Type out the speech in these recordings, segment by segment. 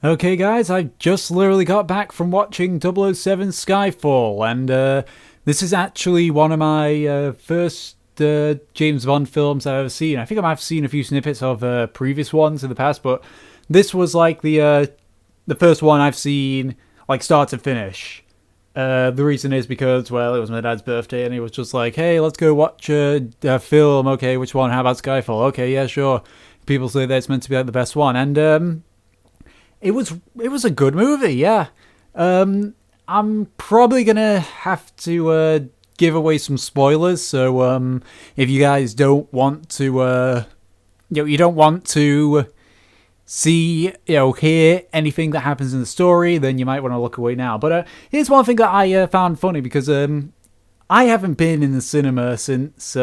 Okay, guys, I just literally got back from watching 007 Skyfall, and this is actually one of my first James Bond films I've ever seen. I think I might have seen a few snippets of previous ones in the past, but this was like the first one I've seen, like start to finish. The reason is because, well, it was my dad's birthday, and he was just like, "Hey, let's go watch a film. Okay, which one? How about Skyfall? Okay, yeah, sure." People say that it's meant to be like the best one, and it was a good movie, yeah. I'm probably gonna have to give away some spoilers, so if you guys don't want to, you don't want to see, hear anything that happens in the story, then you might want to look away now. But here's one thing that I found funny because I haven't been in the cinema since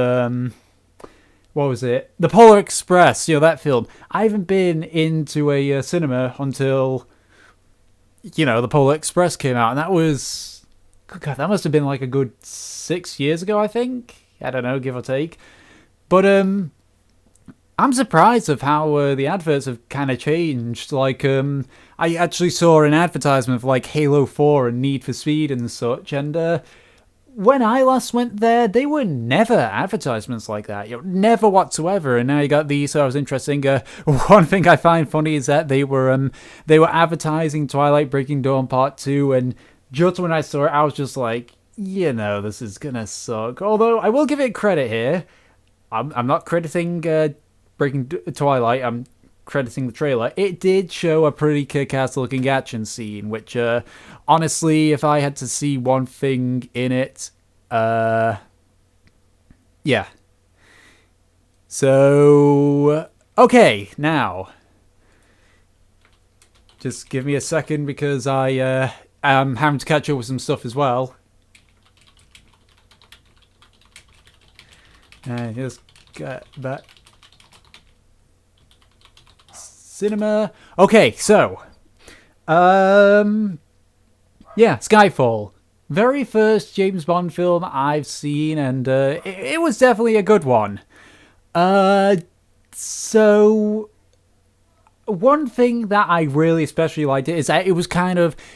what was it? The Polar Express, that film. I haven't been into a cinema until, The Polar Express came out. And that was, good God, that must have been like a good 6 years ago, I think. I don't know, give or take. But I'm surprised of how the adverts have kind of changed. Like, I actually saw an advertisement for like Halo 4 and Need for Speed and such. And when I last went there, they were never advertisements like that. Never whatsoever. And now you got these. So it was interesting. One thing I find funny is that they were advertising Twilight Breaking Dawn Part 2, and just when I saw it, I was just like, this is gonna suck. Although I will give it credit here. I'm not crediting Twilight. I'm crediting the trailer. It did show a pretty kick-ass looking action scene, which honestly, if I had to see one thing in it, yeah. So, okay, now, just give me a second because I am having to catch up with some stuff as well. Just get that cinema. Okay, so, Skyfall. Very first James Bond film I've seen, and it was definitely a good one. So one thing that I really especially liked is that it was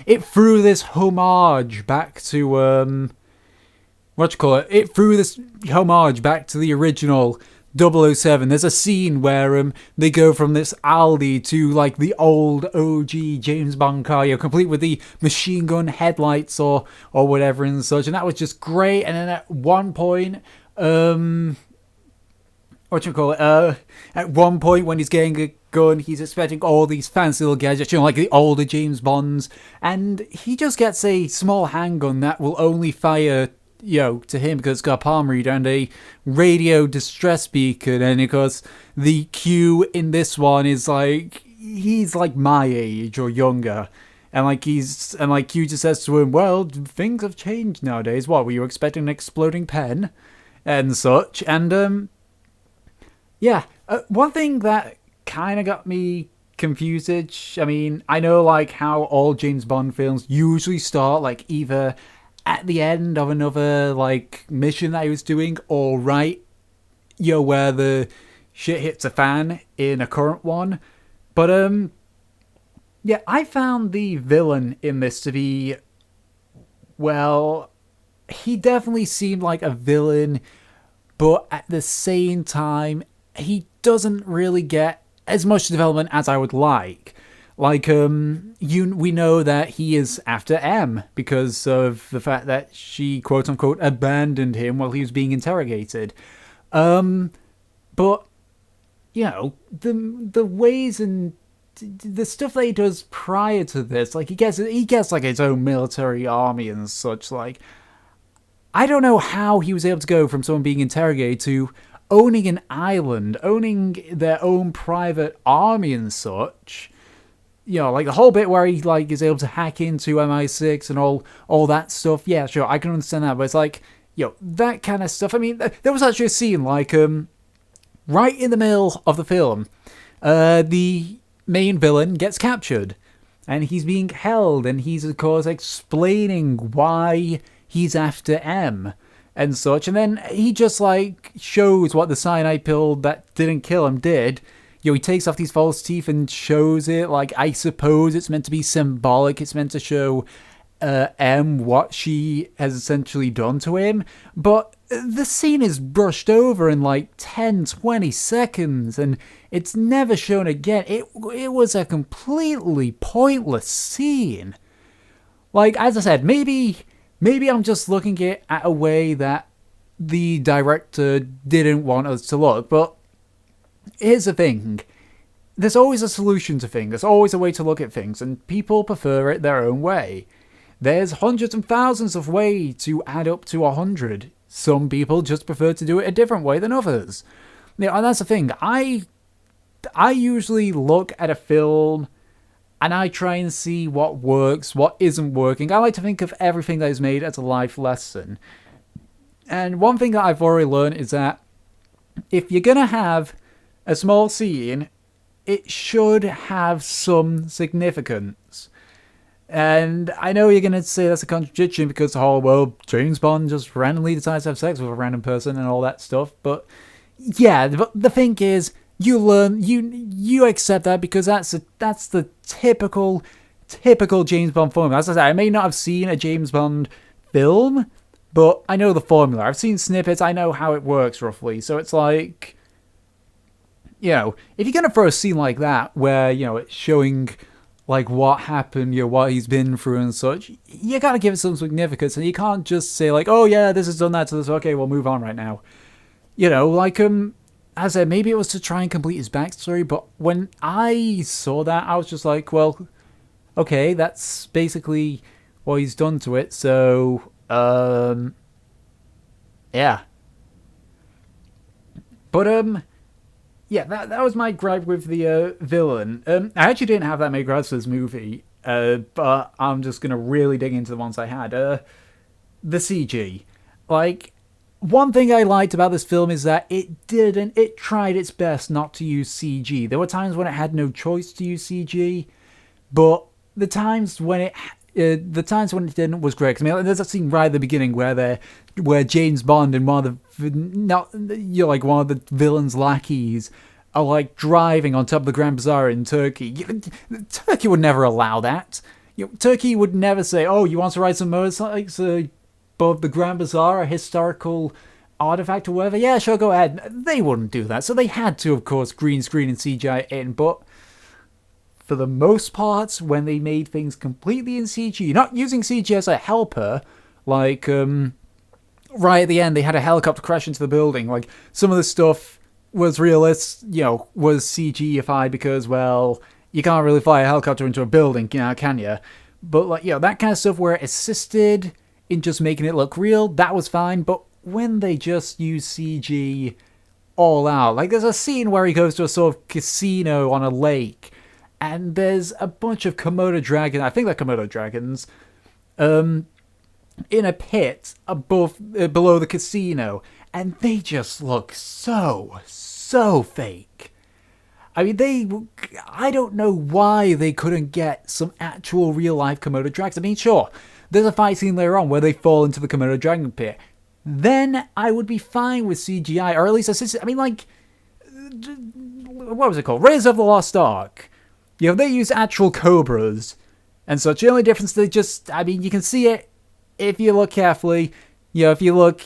it threw this homage back to it threw this homage back to the original 007. There's a scene where they go from this Aldi to like the old OG James Bond car, complete with the machine gun headlights or whatever and such, and that was just great. And then at one point, at one point when he's getting a gun, he's expecting all these fancy little gadgets, like the older James Bonds, and he just gets a small handgun that will only fire to him because it's got a palm reader and a radio distress beacon, and of course the Q in this one is like he's like my age or younger, and Q just says to him, "Well, things have changed nowadays. What were you expecting, an exploding pen and such?" And one thing that kind of got me confused. I mean, I know like how all James Bond films usually start like either at the end of another like mission that he was doing, or right, where the shit hits a fan in a current one. But I found the villain in this to be, well, he definitely seemed like a villain, but at the same time, he doesn't really get as much development as I would like. Like, we know that he is after M because of the fact that she, quote-unquote, abandoned him while he was being interrogated. But, the ways and the stuff that he does prior to this, like, he gets like, his own military army and such, like, I don't know how he was able to go from someone being interrogated to owning an island, owning their own private army and such. Like the whole bit where he like is able to hack into MI6 and all that stuff. Yeah, sure, I can understand that, but it's like, that kind of stuff. I mean, there was actually a scene like right in the middle of the film, the main villain gets captured, and he's being held, and he's of course explaining why he's after M and such, and then he just like shows what the cyanide pill that didn't kill him did. he takes off these false teeth and shows it. Like, I suppose it's meant to be symbolic. It's meant to show M what she has essentially done to him. But the scene is brushed over in like 10, 20 seconds, and it's never shown again. It was a completely pointless scene. Like, as I said, maybe I'm just looking at a way that the director didn't want us to look, but here's the thing. There's always a solution to things. There's always a way to look at things, and people prefer it their own way. There's hundreds and thousands of ways to add up to 100. Some people just prefer to do it a different way than others. And that's the thing. I usually look at a film and I try and see what works, what isn't working. I like to think of everything that is made as a life lesson. And one thing that I've already learned is that if you're going to have a small scene, it should have some significance. And I know you're going to say that's a contradiction because the whole, well, James Bond just randomly decides to have sex with a random person and all that stuff. But yeah, but the thing is, you learn, you accept that because that's the typical James Bond formula. As I said, I may not have seen a James Bond film, but I know the formula. I've seen snippets. I know how it works roughly. So it's like, if you're going to throw a scene like that where, it's showing like what happened, what he's been through and such, you gotta give it some significance, and you can't just say like, oh yeah, this has done that to this, okay, we'll move on right now. Like, as I said, maybe it was to try and complete his backstory, but when I saw that, I was just like, well, okay, that's basically what he's done to it, so, yeah. But, yeah, that was my gripe with the villain. I actually didn't have that many gripes for this movie, but I'm just going to really dig into the ones I had. The CG. Like, one thing I liked about this film is that it tried its best not to use CG. There were times when it had no choice to use CG, but the times when it didn't was great. I mean, there's a scene right at the beginning where James Bond and one of the villain's lackeys are like driving on top of the Grand Bazaar in Turkey. Turkey would never allow that. Turkey would never say, "Oh, you want to ride some motorcycles above the Grand Bazaar, a historical artifact or whatever?" Yeah, sure, go ahead. They wouldn't do that. So they had to, of course, green screen and CGI it in, but for the most part, when they made things completely in CG, not using CG as a helper, like, right at the end, they had a helicopter crash into the building. Like, some of the stuff was realistic, was CGified because, well, you can't really fly a helicopter into a building, can you? But, like, that kind of stuff where it assisted in just making it look real, that was fine. But when they just use CG all out, like, there's a scene where he goes to a sort of casino on a lake, and there's a bunch of Komodo dragons, I think they're Komodo dragons, in a pit below the casino, and they just look so fake. I mean, I don't know why they couldn't get some actual real-life Komodo dragons. I mean, sure, there's a fight scene later on where they fall into the Komodo dragon pit. Then I would be fine with CGI, or at least assist. I mean, like, what was it called? Raiders of the Lost Ark. They use actual cobras and such. The only difference, you can see it if you look carefully. If you look,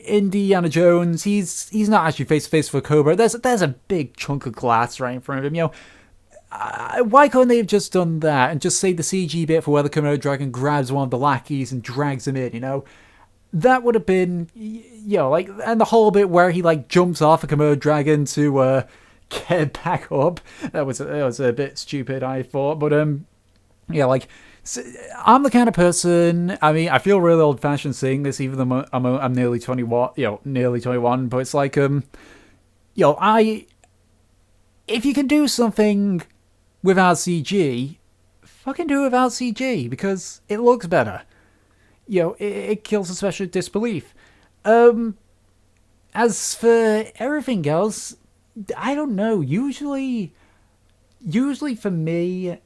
Indiana Jones, he's not actually face to face with a cobra. There's a big chunk of glass right in front of him. Why couldn't they have just done that and just say the CG bit for where the Komodo dragon grabs one of the lackeys and drags him in? That would have been, and the whole bit where he like jumps off a Komodo dragon to get back up. That was a bit stupid, I thought, but I'm the kind of person. I mean, I feel really old-fashioned saying this, even though I'm nearly 21. Nearly 21. But it's like, if you can do something without CG, fucking do it without CG because it looks better. It kills the special disbelief. As for everything else, I don't know. Usually for me,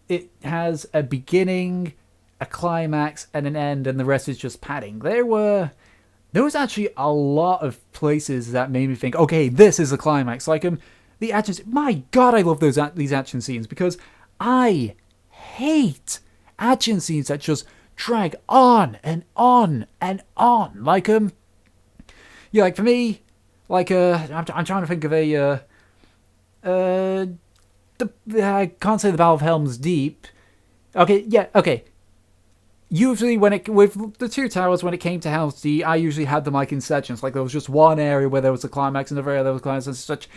it has a beginning, a climax, and an end, and the rest is just padding. There was actually a lot of places that made me think, okay, this is the climax. Like, the action. My God, I love these action scenes because I hate action scenes that just drag on and on and on. Like yeah, like for me, like I'm trying to think of I can't say the Battle of Helm's Deep. Okay, yeah, okay. Usually with the Two Towers, when it came to Helm's Deep, I usually had them like in sections. Like there was just one area where there was a climax, and another area there was a climax, and such.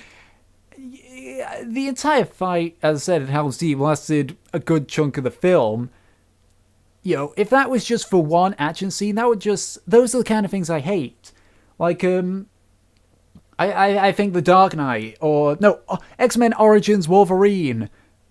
The entire fight, as I said, in Helm's Deep lasted a good chunk of the film. You know, if that was just for one action scene, those are the kind of things I hate. Like, I think The Dark Knight, or, no, X-Men Origins Wolverine,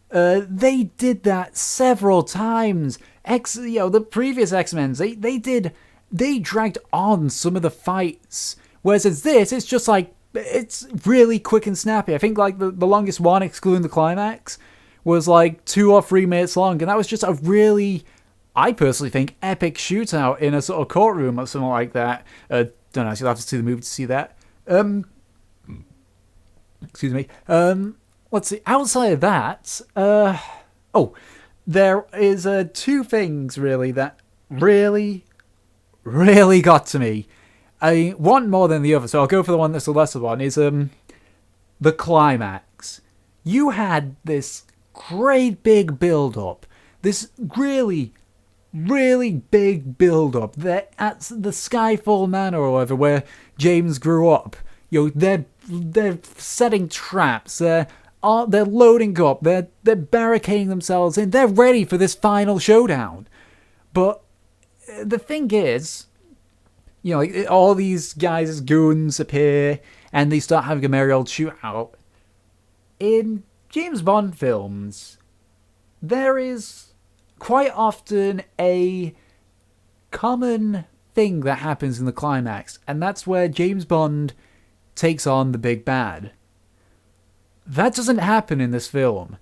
they did that several times. The previous X-Men, they dragged on some of the fights. Whereas it's just like, it's really quick and snappy. I think like the longest one, excluding the climax, was like 2 or 3 minutes long, and that was just a really, I personally think, epic shootout in a sort of courtroom or something like that. Don't know, you'll have to see the movie to see that. Excuse me. Let's see. Outside of that, there is 2 things really that really, really got to me. One more than the other, so I'll go for the one that's the lesser one, is the climax. You had this great big build-up. This really, really big build-up that at the Skyfall Manor or whatever, where James grew up. You know, they're setting traps, they're loading up, they're barricading themselves in, they're ready for this final showdown. But the thing is, you know, like, all these guys as goons appear, and they start having a merry old shootout. In James Bond films, there is quite often a common thing that happens in the climax, and that's where James Bond takes on the big bad. That doesn't happen in this film.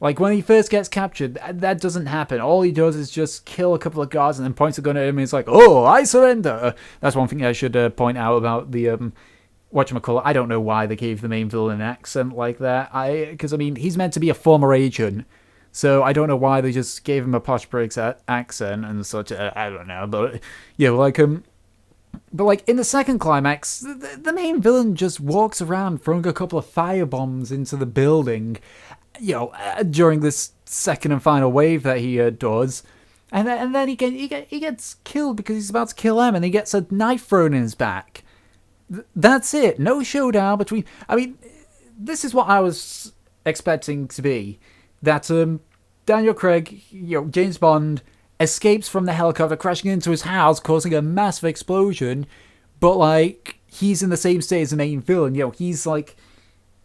Like, when he first gets captured, that doesn't happen. All he does is just kill a couple of guards and then points a gun at him and he's like, "Oh, I surrender!" That's one thing I should point out about the, whatchamacallit. I don't know why they gave the main villain an accent like that. Because, I mean, he's meant to be a former agent, so I don't know why they just gave him a posh prick's accent and such. I don't know, but, yeah, like, but, like, in the second climax, the main villain just walks around throwing a couple of firebombs into the building, you know, during this second and final wave that he does. And then he gets killed because he's about to kill M, and he gets a knife thrown in his back. That's it. No showdown between... I mean, this is what I was expecting to be. That Daniel Craig, you know, James Bond, escapes from the helicopter, crashing into his house, causing a massive explosion, but, like, he's in the same state as the main villain. You know, he's, like...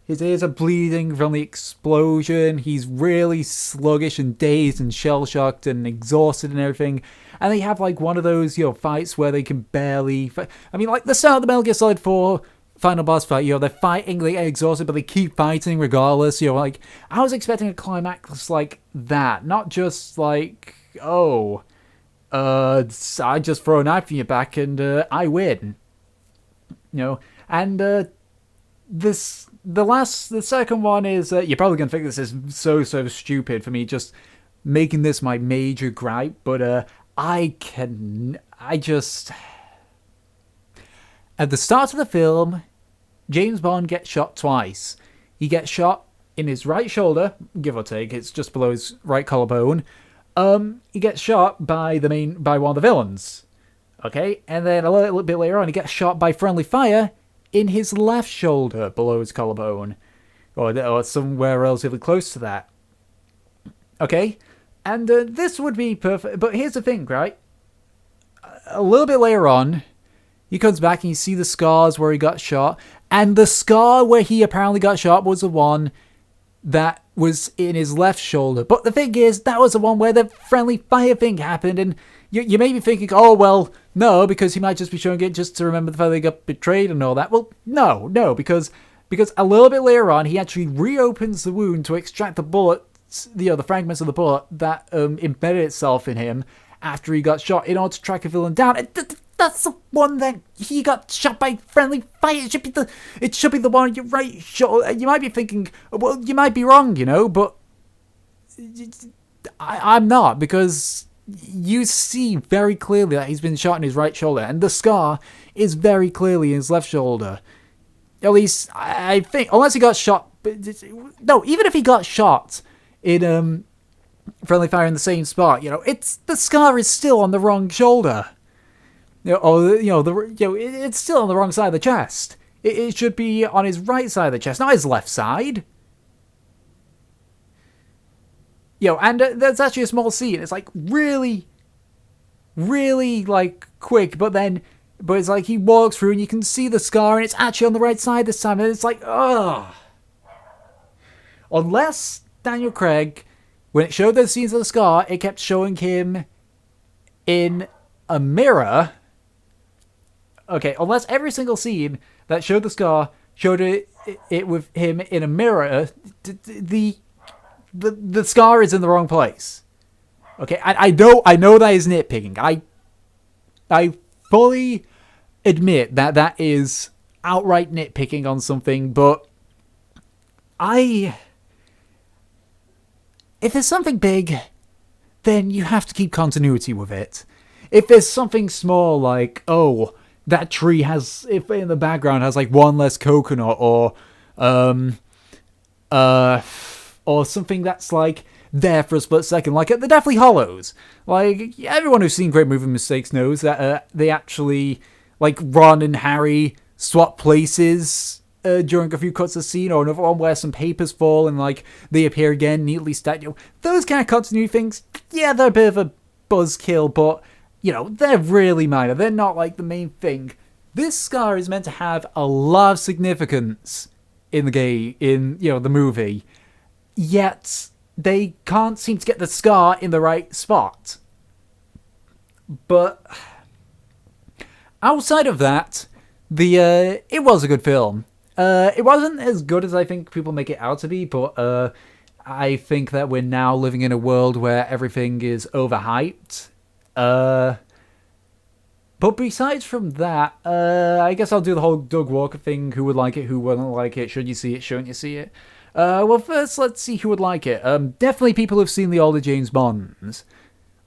His ears are bleeding from the explosion. He's really sluggish and dazed and shell-shocked and exhausted and everything. And they have, like, one of those, you know, fights where they can barely... I mean, like, the start of the Metal Gear Solid 4 final boss fight, you know, they're fighting, they get exhausted, but they keep fighting regardless. You know, like, I was expecting a climax like that. Not just, like, I just throw a knife in your back and I win. You know, and the second one is, you're probably going to think this is so stupid for me just making this my major gripe, but at the start of the film, James Bond gets shot twice. He gets shot in his right shoulder, give or take, it's just below his right collarbone. He gets shot by one of the villains. Okay, and then a little bit later on, he gets shot by friendly fire in his left shoulder below his collarbone, or somewhere relatively close to that. Okay, and this would be perfect, but here's the thing, right? A little bit later on, he comes back and you see the scars where he got shot, and the scar where he apparently got shot was the one that was in his left shoulder. But the thing is, that was the one where the friendly fire thing happened, and you may be thinking, oh, well, no, because he might just be showing it just to remember the fact that he got betrayed and all that. Well, no, because a little bit later on, he actually reopens the wound to extract the bullets, the fragments of the bullet that embedded itself in him after he got shot in order to track a villain down. that's the one that he got shot by friendly fire. It should be the one on your right shoulder. You might be thinking, well, you might be wrong, but I'm not, because you see very clearly that he's been shot in his right shoulder, and the scar is very clearly in his left shoulder. At least, I think, unless he got shot. No, even if he got shot in friendly fire in the same spot, it's the scar is still on the wrong shoulder. It's still on the wrong side of the chest. It should be on his right side of the chest, not his left side. And there's actually a small scene. It's like really, really like quick, but it's like he walks through and you can see the scar, and it's actually on the right side this time, and it's like, ugh. Unless Daniel Craig, when it showed those scenes of the scar, it kept showing him in a mirror. Okay, unless every single scene that showed the scar showed it with him in a mirror, the scar is in the wrong place. Okay, I know that is nitpicking. I fully admit that is outright nitpicking on something, but if there's something big, then you have to keep continuity with it. If there's something small like, oh, that tree has, if in the background has like one less coconut, or something that's like there for a split second, like at the Deathly Hallows. Like, everyone who's seen Great Movie Mistakes knows that they actually, like, Ron and Harry swap places during a few cuts of scene, or another one where some papers fall and like they appear again neatly stacked. Those kind of continuity things, yeah, they're a bit of a buzzkill, but they're really minor. They're not like the main thing. This scar is meant to have a lot of significance in the movie, yet they can't seem to get the scar in the right spot. But outside of that, it was a good film. It wasn't as good as I think people make it out to be, but I think that we're now living in a world where everything is overhyped. But besides from that, I guess I'll do the whole Doug Walker thing. Who would like it? Who wouldn't like it? Should you see it? Shouldn't you see it? Well, first, let's see who would like it. Definitely people who've seen the older James Bonds.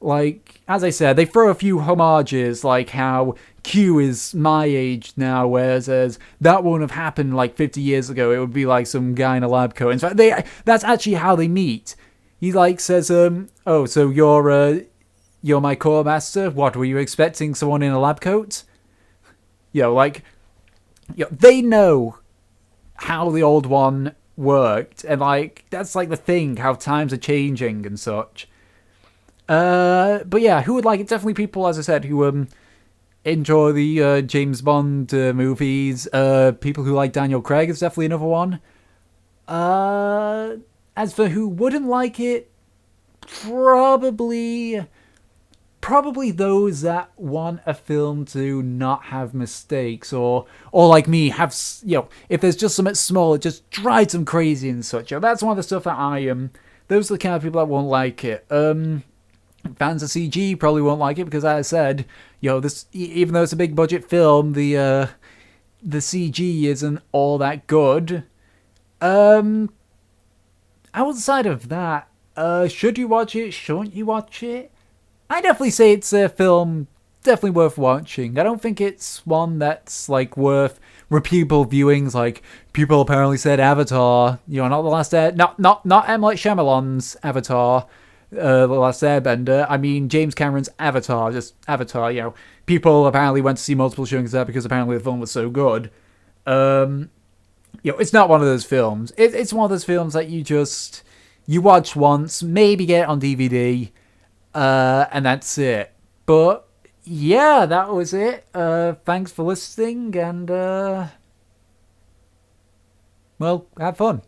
Like, as I said, they throw a few homages, like how Q is my age now, whereas that wouldn't have happened like 50 years ago. It would be like some guy in a lab coat. In fact, that's actually how they meet. He like says, oh, so you're my core master? What, were you expecting someone in a lab coat? They know how the old one worked, and like that's like the thing, how times are changing and such. But yeah, who would like it? Definitely people, as I said, who enjoy the James Bond movies. People who like Daniel Craig is definitely another one. As for who wouldn't like it, probably those that want a film to not have mistakes, or like me, have, if there's just something small, it just drives them crazy and such. That's one of the stuff that I am. Those are the kind of people that won't like it. Fans of CG probably won't like it because, as I said, this, even though it's a big budget film, the CG isn't all that good. Outside of that, should you watch it? Shouldn't you watch it? I definitely say it's a film definitely worth watching. I don't think it's one that's like worth repeatable viewings. Like people apparently said Avatar, not the last not M. Night Shyamalan's Avatar, the Last Airbender. I mean James Cameron's Avatar, just Avatar. People apparently went to see multiple showings there because apparently the film was so good. It's not one of those films. It's one of those films that you watch once, maybe get it on DVD. And that's it. But yeah, that was it. Thanks for listening, and well, have fun.